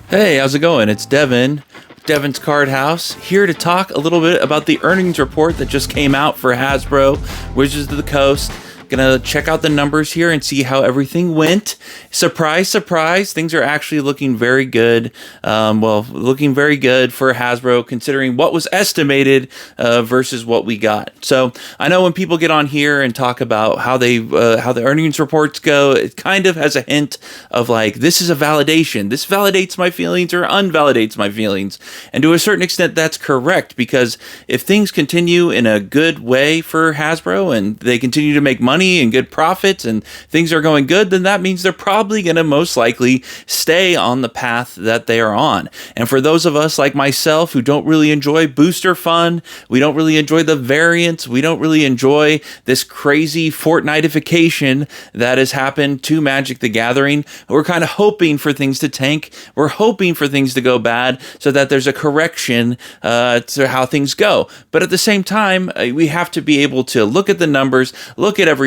Hey, how's it going? It's Devin, Devin's Card House, here to talk a little bit about the earnings report that just came out for Hasbro, Wizards of the Coast. Gonna check out the numbers here and see how everything went. Surprise, surprise, things are actually looking very good. Looking very good for Hasbro considering what was estimated versus what we got. So I know when people get on here and talk about how the earnings reports go, it kind of has a hint of like, this is a validation. This validates my feelings or unvalidates my feelings. And to a certain extent, that's correct, because if things continue in a good way for Hasbro and they continue to make money and good profits and things are going good, then that means they're probably going to most likely stay on the path that they are on. And for those of us like myself who don't really enjoy booster fun, we don't really enjoy the variants, we don't really enjoy this crazy Fortnitification that has happened to Magic the Gathering, we're kind of hoping for things to tank. We're hoping for things to go bad so that there's a correction to how things go. But at the same time, we have to be able to look at the numbers, look at everybody,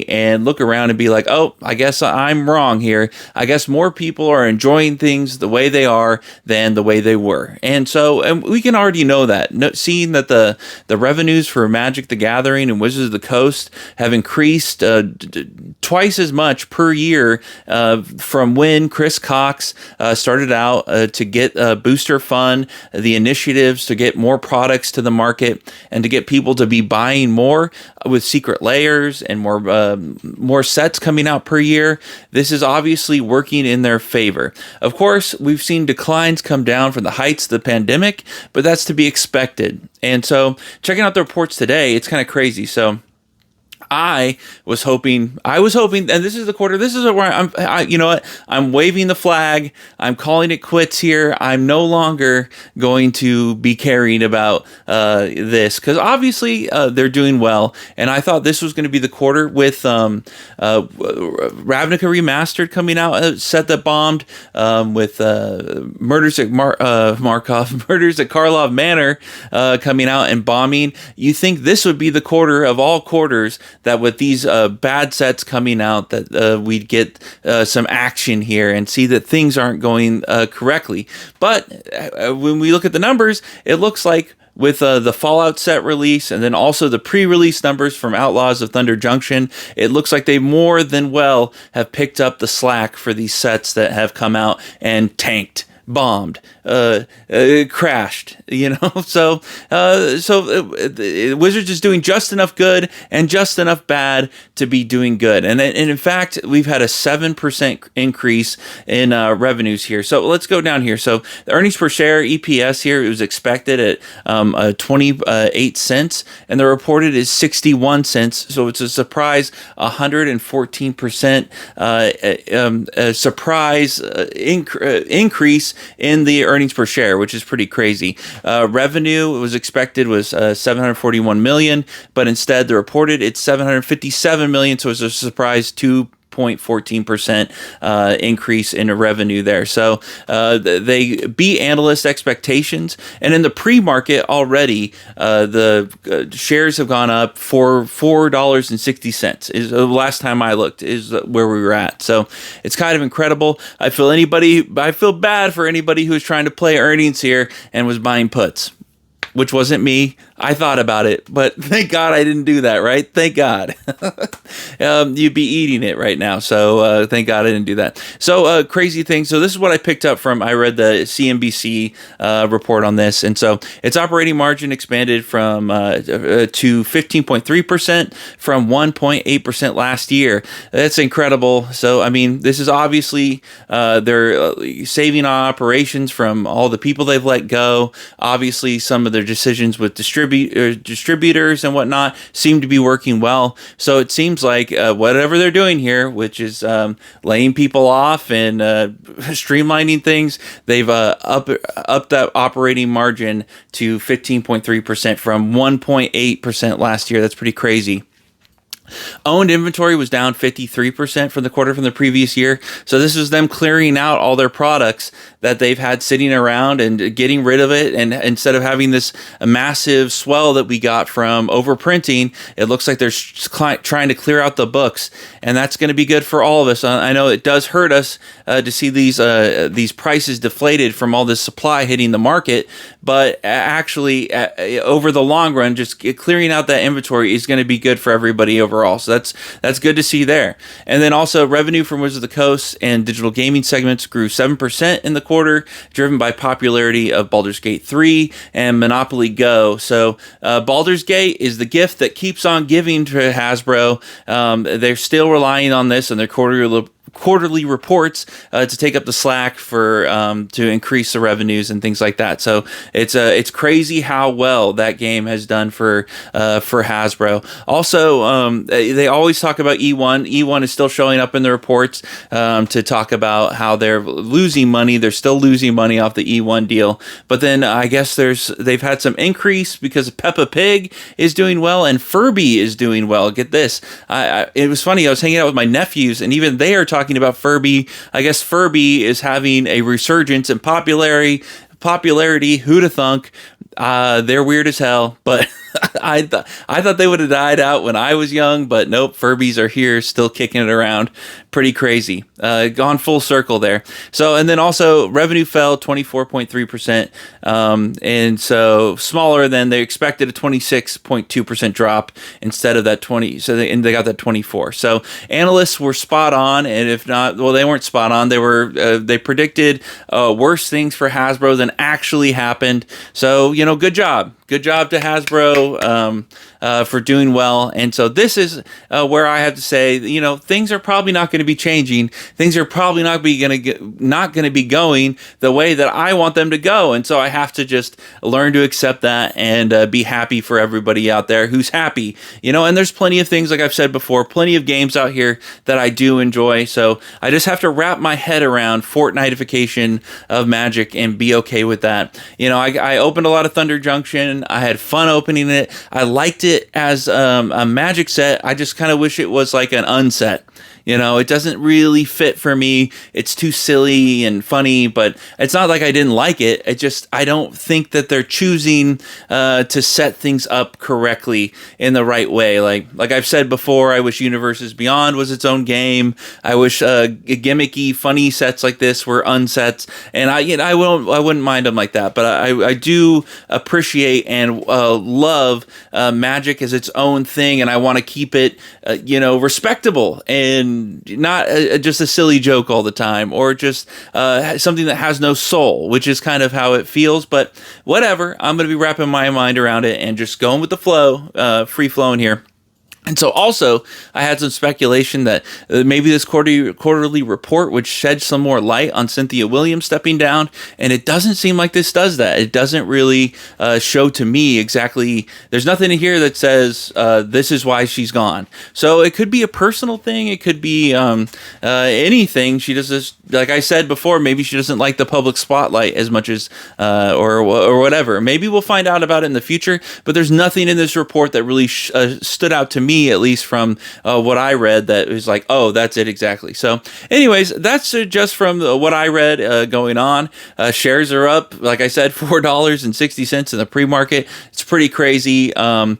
and look around and be like, oh, I guess I'm wrong here. I guess more people are enjoying things the way they are than the way they were. And we can already know that. Seeing that the revenues for Magic the Gathering and Wizards of the Coast have increased twice as much per year from when Chris Cox started out to get Booster Fun, the initiatives to get more products to the market and to get people to be buying more with secret layers and more sets coming out per year. This is obviously working in their favor. Of course, we've seen declines come down from the heights of the pandemic, but that's to be expected. And so checking out the reports today, it's kind of crazy. So I was hoping, and this is the quarter, this is where you know what, I'm waving the flag, I'm calling it quits here, I'm no longer going to be caring about this, because obviously they're doing well, and I thought this was going to be the quarter with Ravnica Remastered coming out, a set that bombed, with Murders at Murders at Karlov Manor coming out and bombing. You think this would be the quarter of all quarters that with these bad sets coming out that we'd get some action here and see that things aren't going correctly. But when we look at the numbers, it looks like with the Fallout set release and then also the pre-release numbers from Outlaws of Thunder Junction, it looks like they more than well have picked up the slack for these sets that have come out and tanked, bombed, crashed, you know. So Wizards is doing just enough good and just enough bad to be doing good. And in fact, we've had a 7% increase in revenues here. So let's go down here. So the earnings per share, EPS here, it was expected at 28 cents, and the reported is 61 cents. So it's a surprise 114% surprise increase in the earnings per share, which is pretty crazy. Revenue was expected was 741 million, but instead the reported it's 757 million, so it's a surprise 2.14% increase in revenue there. So they beat analyst expectations, and in the pre-market already, the shares have gone up for $4.60. Is the last time I looked is where we were at. So it's kind of incredible. I feel bad for anybody who's trying to play earnings here and was buying puts, which wasn't me. I thought about it, but thank God I didn't do that, right? Thank God. You'd be eating it right now, so thank God I didn't do that. So crazy thing. So this is what I picked up from, I read the CNBC report on this, and so its operating margin expanded from to 15.3% from 1.8% last year. That's incredible. So, I mean, this is obviously they're saving on operations from all the people they've let go. Obviously, some of their decisions with distributors and whatnot seem to be working well. So it seems like whatever they're doing here, which is laying people off and streamlining things, they've upped that operating margin to 15.3% from 1.8% last year. That's pretty crazy. Owned inventory was down 53% from the quarter from the previous year. So this is them clearing out all their products that they've had sitting around and getting rid of it. And instead of having this massive swell that we got from overprinting, it looks like they're trying to clear out the books. And that's going to be good for all of us. I know it does hurt us to see these prices deflated from all this supply hitting the market. But actually, over the long run, just clearing out that inventory is going to be good for everybody overall. So that's good to see there. And then also revenue from Wizards of the Coast and digital gaming segments grew 7% in the quarter, driven by popularity of Baldur's Gate 3 and Monopoly Go. So Baldur's Gate is the gift that keeps on giving to Hasbro. They're still relying on this in their quarterly reports to take up the slack for to increase the revenues and things like that. So it's crazy how well that game has done for Hasbro. Also, they always talk about E1. E1 is still showing up in the reports to talk about how they're losing money. They're still losing money off the E1 deal. But then I guess they've had some increase because Peppa Pig is doing well and Furby is doing well. Get this. It was funny. I was hanging out with my nephews and even they are talking about Furby. I guess Furby is having a resurgence in popularity. Who'da thunk? They're weird as hell, but I thought they would have died out when I was young, but nope, Furbies are here, still kicking it around. Pretty crazy. Gone full circle there. So, and then also revenue fell 24.3%, and so smaller than they expected, a 26.2% drop instead of that 20. So they got that 24. So analysts were spot on, and if not, well, they weren't spot on. They predicted worse things for Hasbro than actually happened. So good job. Good job to Hasbro for doing well. And so this is where I have to say, things are probably not going to be changing. Things are probably not going to be going the way that I want them to go. And so I have to just learn to accept that and be happy for everybody out there who's happy. And there's plenty of things, like I've said before, plenty of games out here that I do enjoy. So I just have to wrap my head around Fortnitification of Magic and be okay with that. I opened a lot of Thunder Junction. I had fun opening it. I liked it as a Magic set. I just kind of wish it was like an unset. It doesn't really fit for me. It's too silly and funny, but it's not like I didn't like it. I don't think that they're choosing to set things up correctly in the right way. Like I've said before, I wish Universes Beyond was its own game. I wish gimmicky, funny sets like this were unsets, and I wouldn't mind them like that. But I do appreciate and love Magic as its own thing, and I want to keep it respectable and not just a silly joke all the time, or just something that has no soul, which is kind of how it feels. But whatever, I'm going to be wrapping my mind around it and just going with the flow, free flowing here. And so also, I had some speculation that maybe this quarterly report would shed some more light on Cynthia Williams stepping down, and it doesn't seem like this does that. It doesn't really show to me exactly. There's nothing in here that says this is why she's gone. So it could be a personal thing. It could be anything. She does this, like I said before, maybe she doesn't like the public spotlight as much as, or whatever. Maybe we'll find out about it in the future, but there's nothing in this report that really stood out to me, at least from what I read, that was like, oh, that's it exactly. So anyways, that's just from what I read going on. Shares are up, like I said, $4.60 in the pre-market. It's pretty crazy. Of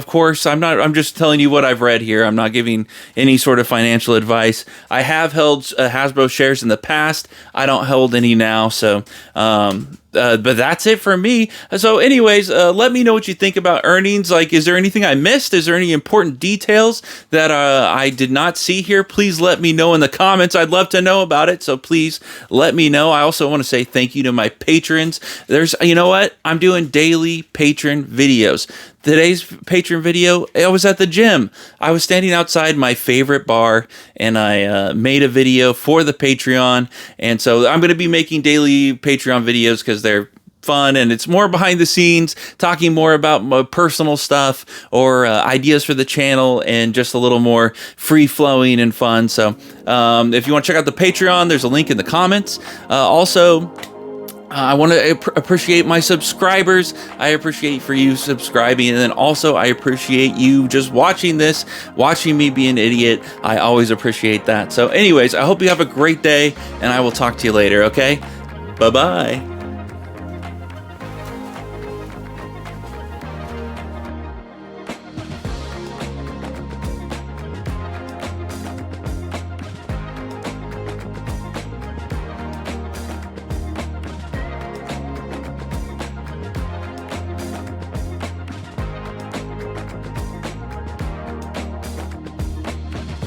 course, I'm just telling you what I've read here. I'm not giving any sort of financial advice. I have held Hasbro shares in the past. I don't hold any now. So, but that's it for me. So anyways, let me know what you think about earnings. Like, is there anything I missed? Is there any important details that I did not see here? Please let me know in the comments. I'd love to know about it. So please let me know. I also want to say thank you to my patrons. You know what? I'm doing daily patron videos. Today's patron video, I was at the gym. I was standing outside my favorite bar, and I made a video for the Patreon. And so I'm going to be making daily Patreon videos because they're fun, and it's more behind the scenes, talking more about my personal stuff or ideas for the channel, and just a little more free-flowing and fun. So if you want to check out the Patreon, there's a link in the comments. Also, I want to appreciate my subscribers. I appreciate for you subscribing, and then also I appreciate you just watching this, watching me be an idiot. I always appreciate that. So anyways, I hope you have a great day, and I will talk to you later, okay? Bye-bye.